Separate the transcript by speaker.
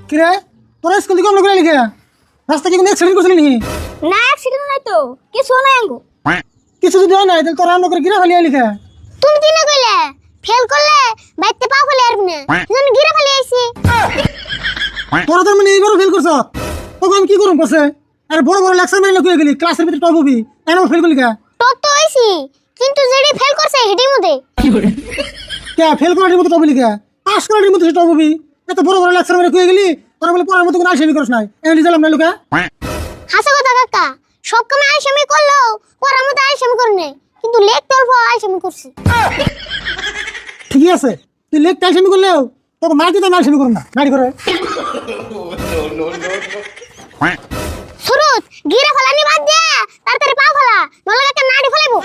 Speaker 1: কিরে তোরা স্কুল থেকে অন্য করে লিখে রাস্তা কি কোনো অ্যাক্সিডেন্ট করছিলি নাকি?
Speaker 2: না অ্যাক্সিডেন্ট নাই তো কিছু নাই আঙ্গু।
Speaker 1: কিছু যদি হয় নাই তাহলে তোরা অন্য করে গিরা ফেলিয়ে লিখে।
Speaker 2: তুমি দিনে কইলে ফেল করলে বাইতে পা ফেলে আরবি না জানি গিরা ফেলে আইছি।
Speaker 1: তোরা তো মানে এইবারও ফেল করছ, তখন আমি কি করুম কছে? আরে বড় বড় লেকচার মাইনা কই গেলি ক্লাসের ভিতরে টপ হবি, এমন ফেল করলি কে?
Speaker 2: টপ তো হইছি কিন্তু যেডি ফেল করছে হেডির মধ্যে
Speaker 1: কে ফেল করার মতো টপ হলি কে? পাস করার মতো টপ হবি। এত বড় বড় লেকচার মাইনা কই গেলি তোরা বলে পড়ার মতো কোনো আইসেমি করছ নাই, এমনি দিলাম না লুকা।
Speaker 2: হাসা কথা কাকা, সব কামে আইসামি করলো পড়ার মধ্যে আইসামি করনে কিন্তু লেখ তরফ আইসামি করছি।
Speaker 1: ঠিকই আছে, তুই লেক আইসেমি করলেও তোকে মার দিতে আমি আইসেমি করুম না, গাড়ি করে।
Speaker 2: সুরত গিরা ফেলানি বাদ দে, তাড়াতাড়ি পা ফেলা নলে কাকা নাড়ি ফেলাইবো।